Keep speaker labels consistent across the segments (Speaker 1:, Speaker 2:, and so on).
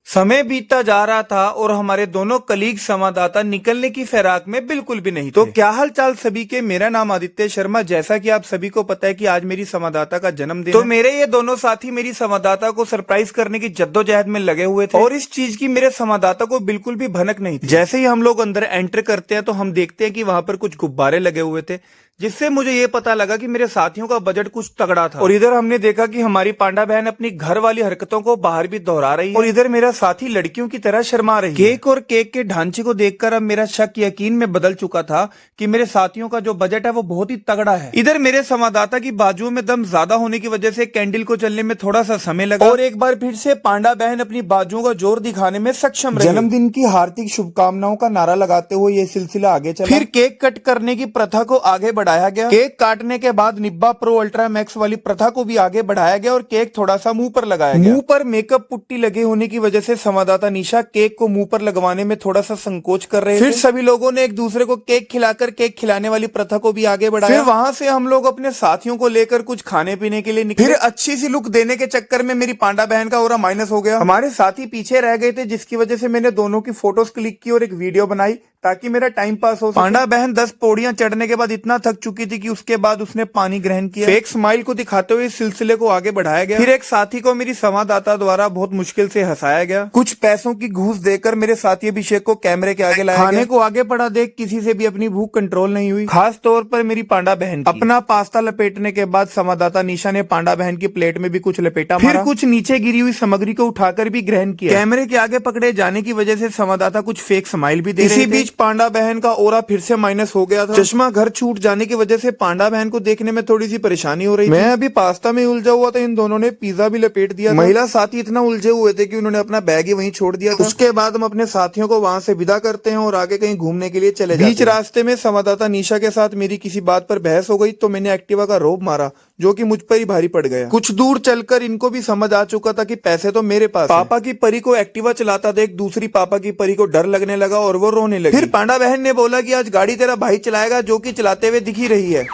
Speaker 1: समय बीतता जा रहा था और हमारे दोनों कलीग संवाददाता निकलने की फिराक में बिल्कुल भी नहीं थे। तो क्या हाल चाल सभी के। मेरा नाम आदित्य शर्मा। जैसा कि आप सभी को पता है कि आज मेरी संवाददाता का जन्मदिन है। तो मेरे ये दोनों साथी मेरी संवाददाता को सरप्राइज करने की जद्दोजहद में लगे हुए थे और इस चीज की मेरे संवाददाता को बिल्कुल भी भनक नहीं थी। जैसे ही हम लोग अंदर एंटर करते हैं तो हम देखते हैं कि वहां पर कुछ गुब्बारे लगे हुए थे, जिससे मुझे ये पता लगा कि मेरे साथियों का बजट कुछ तगड़ा था। और इधर हमने देखा कि हमारी पांडा बहन अपनी घर वाली हरकतों को बाहर भी दोहरा रही है और इधर मेरा साथी लड़कियों की तरह शर्मा रही है। केक और केक के ढांचे को देखकर अब मेरा शक यकीन में बदल चुका था कि मेरे साथियों का जो बजट है वो बहुत ही तगड़ा है। इधर मेरे संवाददाता की बाजुओं में दम ज्यादा होने की वजह से कैंडल को चलने में थोड़ा सा समय लगा और एक बार फिर से पांडा बहन अपनी बाजुओं का जोर दिखाने में सक्षम रही। जन्मदिन की हार्दिक शुभकामनाओं का नारा लगाते हुए ये सिलसिला आगे चला। फिर केक कट करने की प्रथा को आगे बढ़ाया गया। केक काटने के बाद निब्बा प्रो अल्ट्रा मैक्स वाली प्रथा को भी आगे बढ़ाया गया और केक थोड़ा सा मुंह पर लगाया गया। मुंह पर मेकअप पुट्टी लगे होने की वजह से संवाददाता निशा केक को मुंह पर लगवाने में थोड़ा सा संकोच कर रहे थे। फिर सभी लोगों ने एक दूसरे को केक खिलाकर केक खिलाने वाली प्रथा को भी आगे बढ़ाया। फिर वहां से हम लोग अपने साथियों को लेकर कुछ खाने पीने के लिए निकले। फिर अच्छी सी लुक देने के चक्कर में मेरी पांडा बहन का ऑरा माइनस हो गया। हमारे साथी पीछे रह गए थे, जिसकी वजह से मैंने दोनों की फोटोज क्लिक की और एक वीडियो बनाई ताकि मेरा टाइम पास हो। पांडा बहन 10 पौड़ियां चढ़ने के बाद इतना थक चुकी थी कि उसके बाद उसने पानी ग्रहण किया। फेक स्माइल को दिखाते हुए इस सिलसिले को आगे बढ़ाया गया। फिर एक साथी को मेरी संवाददाता द्वारा बहुत मुश्किल से हंसाया गया। कुछ पैसों की घूस देकर मेरे साथी अभिषेक को कैमरे के आगे लाया। खाने को आगे बढ़ा देख किसी से भी अपनी भूख कंट्रोल नहीं हुई, खास तौर पर मेरी पांडा बहन। अपना पास्ता लपेटने के बाद संवाददाता निशा ने पांडा बहन की प्लेट में भी कुछ लपेटा मारा। फिर कुछ नीचे गिरी हुई सामग्री को उठाकर भी ग्रहण किया। कैमरे के आगे पकड़े जाने की वजह से संवाददाता कुछ फेक स्माइल भी दे रहे थे। इसी बीच पांडा बहन ओरा फिर से माइनस हो गया था। चश्मा घर छूट जाने की वजह से पांडा बहन को देखने में थोड़ी सी परेशानी हो रही थी। मैं अभी पास्ता में उलझा हुआ था, इन दोनों ने पिज्जा भी लपेट दिया। महिला साथी इतना उलझे हुए थे कि उन्होंने अपना बैग ही वहीं छोड़ दिया था। उसके बाद हम अपने साथियों को वहां से विदा करते हैं और आगे कहीं घूमने के लिए चले जाते हैं। बीच रास्ते में संवाददाता निशा के साथ मेरी किसी बात पर बहस हो गई तो मैंने एक्टिवा का रोब मारा, जो कि मुझ पर ही भारी पड़ गया। कुछ दूर चलकर इनको भी समझ आ चुका था कि पैसे तो मेरे पास। पापा की परी को एक्टिवा चलाता देख दूसरी पापा की परी को डर लगने लगा और वो रोने लगी। फिर पांडा बहन ने बोला कि आज गाड़ी तेरा भाई चलाएगा, जो कि चलाते हुए दिख ही रही है।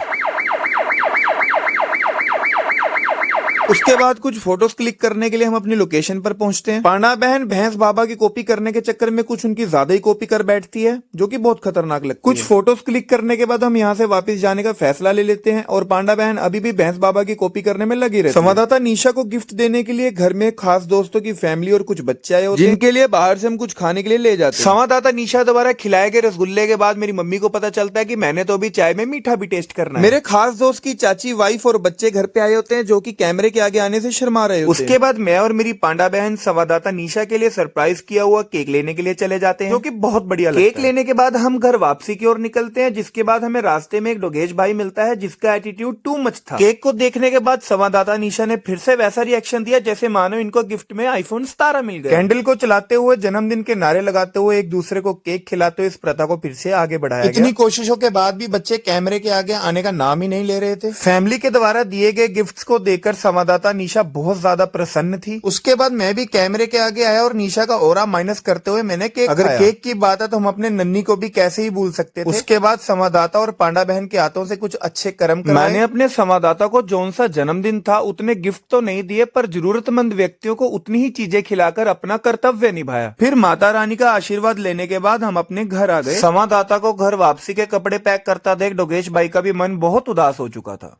Speaker 1: उसके बाद कुछ फोटोज क्लिक करने के लिए हम अपनी लोकेशन पर पहुंचते हैं। पांडा बहन भैंस बाबा की कॉपी करने के चक्कर में कुछ उनकी ज्यादा ही कॉपी कर बैठती है, जो कि बहुत खतरनाक लगती है। कुछ फोटोज क्लिक करने के बाद हम यहाँ से वापस जाने का फैसला ले लेते हैं और पांडा बहन अभी भी भैंस बाबा की कॉपी करने में लगी रहती है। संवाददाता निशा को गिफ्ट देने के लिए घर में खास दोस्तों की फैमिली और कुछ बच्चे आए होते हैं, जिनके लिए बाहर से हम कुछ खाने के लिए ले जाते हैं। संवाददाता निशा द्वारा खिलाए गए रसगुल्ले के बाद मेरी मम्मी को पता चलता है कि मैंने तो अभी चाय में मीठा भी टेस्ट करना है। मेरे खास दोस्त की चाची, वाइफ और बच्चे घर पे आए होते हैं, जो की कैमरे के आगे आने से शर्मा रहे होते हैं। उसके बाद मैं और मेरी पांडा बहन संवाददाता निशा के लिए सरप्राइज किया हुआ केक लेने के लिए चले जाते हैं, जो कि बहुत बढ़िया लगता है। केक लेने के बाद हम घर वापसी की ओर निकलते हैं, जिसके बाद हमें रास्ते में एक डोगेश भाई मिलता है, जिसका एटीट्यूड टू मच था। केक को देखने के बाद संवाददाता निशा ने फिर से वैसा रिएक्शन दिया जैसे मानो इनको गिफ्ट में आईफोन 17 मिल गया। कैंडल को चलाते हुए, जन्मदिन के नारे लगाते हुए, एक दूसरे को केक खिलाते हुए इस प्रथा को फिर से आगे बढ़ाया गया। इतनी कोशिशों के बाद भी बच्चे कैमरे के आगे आने का नाम ही नहीं ले रहे थे। फैमिली के द्वारा दिए गए गिफ्ट्स को देखकर संवाददाता निशा बहुत ज्यादा प्रसन्न थी। उसके बाद मैं भी कैमरे के आगे आया और निशा का ऑरा माइनस करते हुए मैंने केक खाया। अगर केक की बात है तो हम अपने नन्नी को भी कैसे ही भूल सकते थे। उसके बाद संवाददाता और पांडा बहन के हाथों से कुछ अच्छे कर्म करवाए। मैंने अपने संवाददाता को जौन सा जन्मदिन था उतने गिफ्ट तो नहीं दिए, पर जरूरतमंद व्यक्तियों को उतनी ही चीजें खिलाकर अपना कर्तव्य निभाया। फिर माता रानी का आशीर्वाद लेने के बाद हम अपने घर आ गए। संवाददाता को घर वापसी के कपड़े पैक करता देख डोगेश भाई का भी मन बहुत उदास हो चुका था।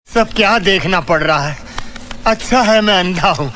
Speaker 2: सब क्या देखना पड़ रहा है। अच्छा है मैं अंधा हूँ।